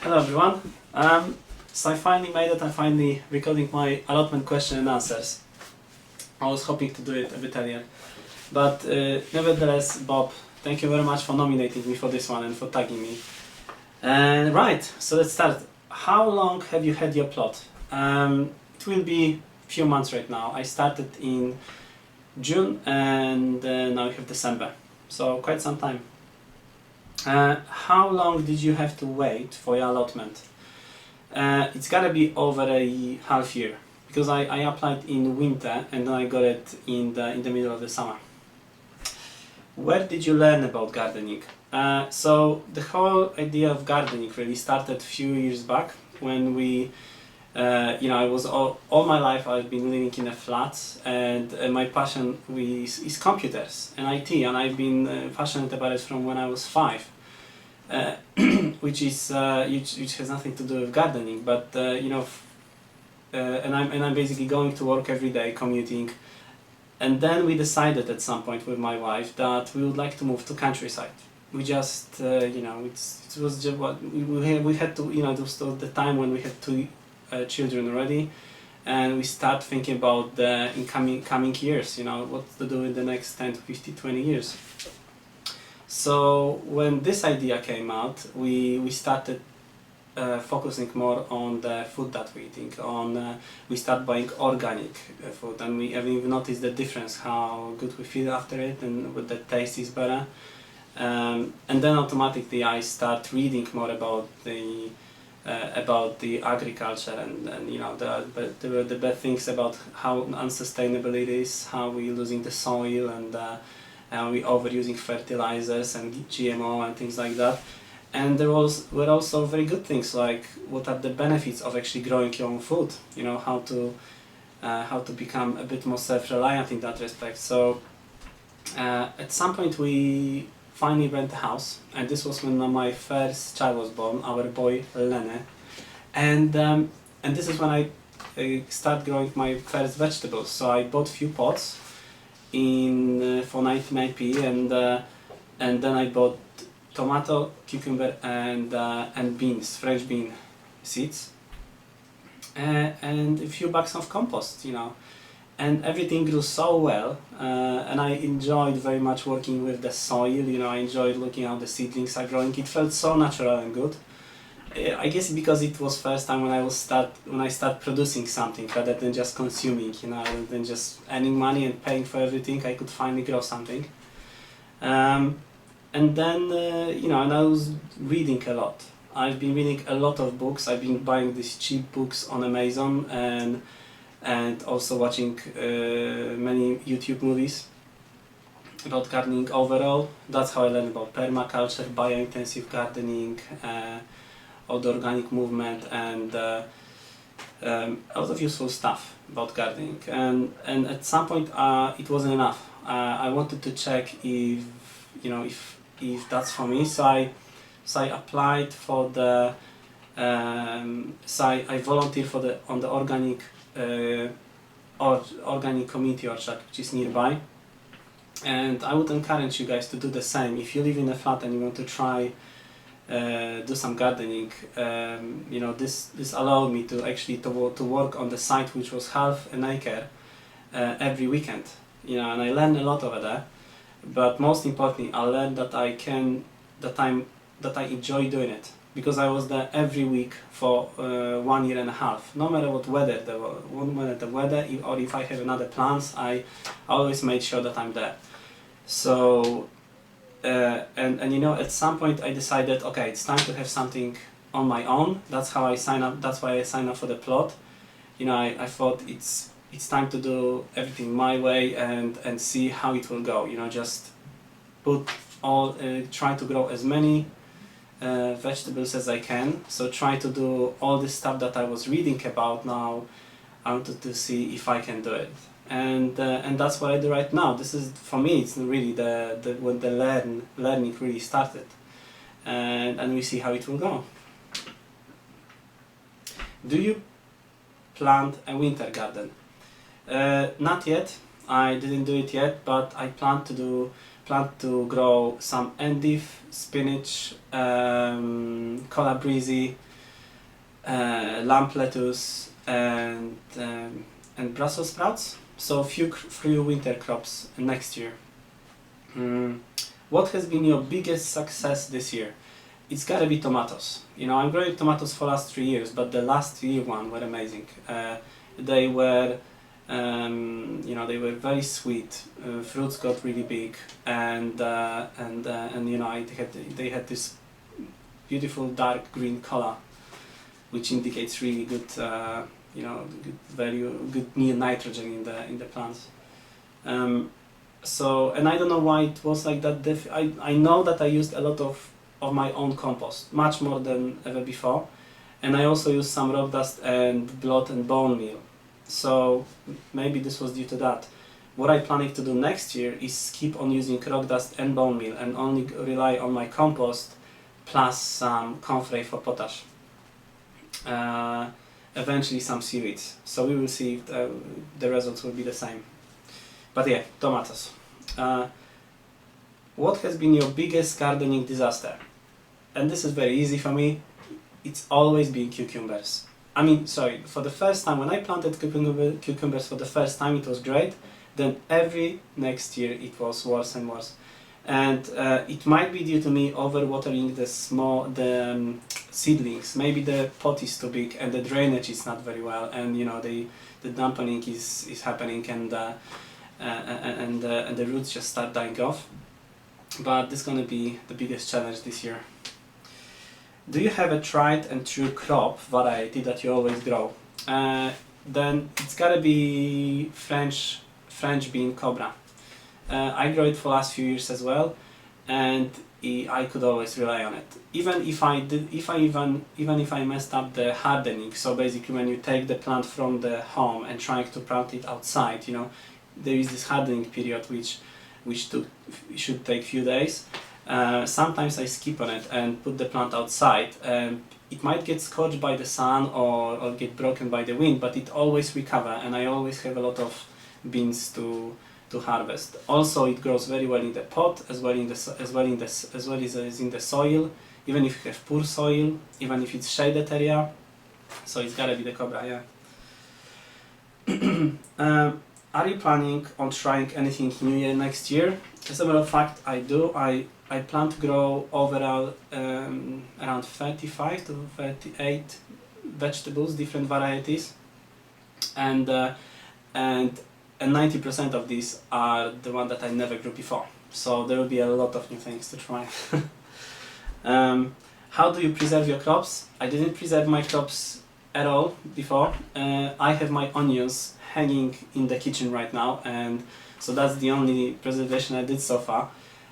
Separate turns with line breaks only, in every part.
Hello everyone. So I finally made it. I'm finally recording my allotment question and answers. I was hoping to do it a bit earlier, but nevertheless, Bob, thank you very much for nominating me for this one and for tagging me. And right, so let's start. How long have you had your plot? It will be a few months right now. I started in June and now we have December, so quite some time. How long did you have to wait for your allotment? It's gotta be over a half year because I applied in winter and then I got it in the middle of the summer. Where did you learn about gardening? So the whole idea of gardening really started a few years back when we I was all my life I've been living in a flat, and my passion is computers and IT, and I've been passionate about it from when I was 5, which has nothing to do with gardening, but and I'm basically going to work every day, commuting, and then we decided at some point with my wife that we would like to move to countryside. We just it was just what we had to, it was the time when we had two children already, and we start thinking about the coming years, what to do in the next 10 to 50, 20 years. So when this idea came out, we started focusing more on the food that we're eating. We start buying organic food, and we've noticed the difference, how good we feel after it, and what the taste is better. And then automatically I start reading more about the agriculture and the bad things about how unsustainable it is, how we're losing the soil, and we overusing fertilizers and GMO and things like that. And there were also very good things, like what are the benefits of actually growing your own food, how to become a bit more self-reliant in that respect. So at some point we finally rent a house, and this was when my first child was born, our boy Lene, and this is when I start growing my first vegetables. So I bought few pots for 99p, and then I bought tomato, cucumber, and beans, French bean seeds, and a few bags of compost, and everything grew so well, and I enjoyed very much working with the soil. I enjoyed looking how the seedlings are growing. It felt so natural and good. I guess because it was first time when I start producing something rather than just consuming, rather than just earning money and paying for everything. I could finally grow something, and then and I was reading a lot. I've been reading a lot of books. I've been buying these cheap books on Amazon, and also watching many YouTube movies about gardening overall. That's how I learned about permaculture, biointensive gardening, all the organic movement, and a lot of useful stuff about gardening. And at some point it wasn't enough. I wanted to check if that's for me. So I applied for the I volunteered on the organic organic community orchard, which is nearby, and I would encourage you guys to do the same. If you live in a flat and you want to try do some gardening, this allowed me to actually to work on the site, which was half an acre, every weekend, and I learned a lot over there. But most importantly, I learned that I enjoy doing it, because I was there every week for 1 year and a half. No matter what weather or if I have another plans, I always made sure that I'm there. So at some point I decided, okay, it's time to have something on my own. That's how I signed up. That's why I signed up for the plot. I thought it's time to do everything my way and see how it will go. Just try to grow as many vegetables as I can. So try to do all the stuff that I was reading about. Now I wanted to see if I can do it, and that's what I do right now. This is, for me, it's really when the learning really started, and we see how it will go. Do you plant a winter garden? Not yet. I didn't do it yet, but I plan to grow some endive, spinach, calabrese, lamp lettuce, and Brussels sprouts. So few winter crops next year. What has been your biggest success this year? It's gotta be tomatoes. You know, I'm growing tomatoes for last 3 years, but the last 3 were amazing. They were, you know, they were very sweet. Fruits got really big, and you know, they had this beautiful dark green color, which indicates really good, you know, good nitrogen in the plants. So, and I don't know why it was like that. I know that I used a lot of my own compost, much more than ever before, and I also used some rock dust and blood and bone meal. So maybe this was due to that. What I'm planning to do next year is keep on using rock dust and bone meal and only rely on my compost plus some comfrey for potash. Eventually some seaweeds. So we will see if the results will be the same. But yeah, tomatoes. What has been your biggest gardening disaster? And this is very easy for me. It's always been cucumbers. I mean, sorry, for the first time, when I planted cucumbers for the first time, it was great. Then every next year it was worse and worse. And it might be due to me overwatering the seedlings. Maybe the pot is too big and the drainage is not very well, and you know the dampening is happening, and the roots just start dying off. But this is going to be the biggest challenge this year. Do you have a tried and true crop variety that you always grow? Then it's gotta be French bean cobra. I grow it for last few years as well, and I could always rely on it. Even if I messed up the hardening. So basically, when you take the plant from the home and trying to plant it outside, you know, there is this hardening period which should take few days. Sometimes I skip on it and put the plant outside, and it might get scorched by the sun or get broken by the wind, but it always recover, and I always have a lot of beans to harvest. Also, it grows very well in the pot as well as in the soil, even if you have poor soil, even if it's shaded area. So it's gotta be the cobra, yeah. Are you planning on trying anything new year next year? As a matter of fact, I do. I plan to grow overall around 35 to 38 vegetables, different varieties, and 90% of these are the one that I never grew before. So there will be a lot of new things to try. How do you preserve your crops? I didn't preserve my crops at all before. I have my onions hanging in the kitchen right now, and so that's the only preservation I did so far.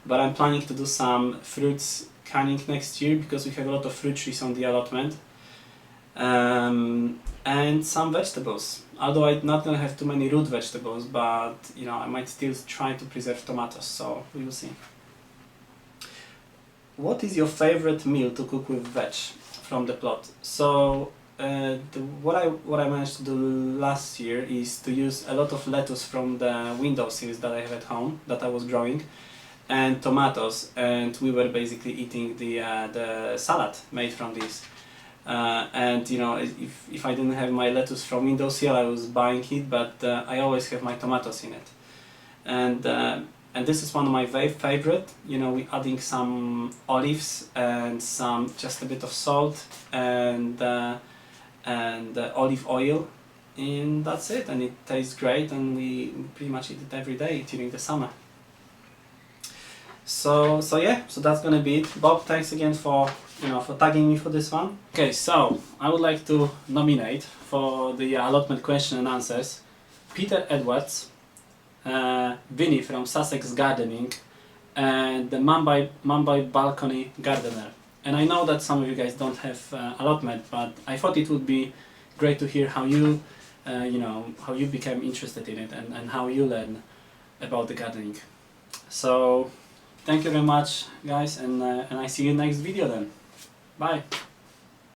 But I'm planning to do some fruits canning next year because we have a lot of fruit trees on the allotment, and some vegetables. Although I'm not gonna have too many root vegetables, but you know, I might still try to preserve tomatoes, so we will see. What is your favorite meal to cook with veg from the plot? So what I managed to do last year is to use a lot of lettuce from the windowsills that I have at home that I was growing, and tomatoes, and we were basically eating the salad made from these. And you know, if I didn't have my lettuce from windowsill, I was buying it, but I always have my tomatoes in it. And this is one of my favorite. You know, we're adding some olives and just a bit of salt and olive oil, and that's it. And it tastes great, and we pretty much eat it every day during the summer. So yeah, so that's gonna be it. Bob, thanks again for tagging me for this one. Okay, so I would like to nominate for the allotment question and answers Peter Edwards, Vinny from Sussex Gardening, and the Mumbai Balcony Gardener. And I know that some of you guys don't have allotment, but I thought it would be great to hear how you became interested in it and how you learn about the gardening. So thank you very much, guys, and I see you next video then. Bye.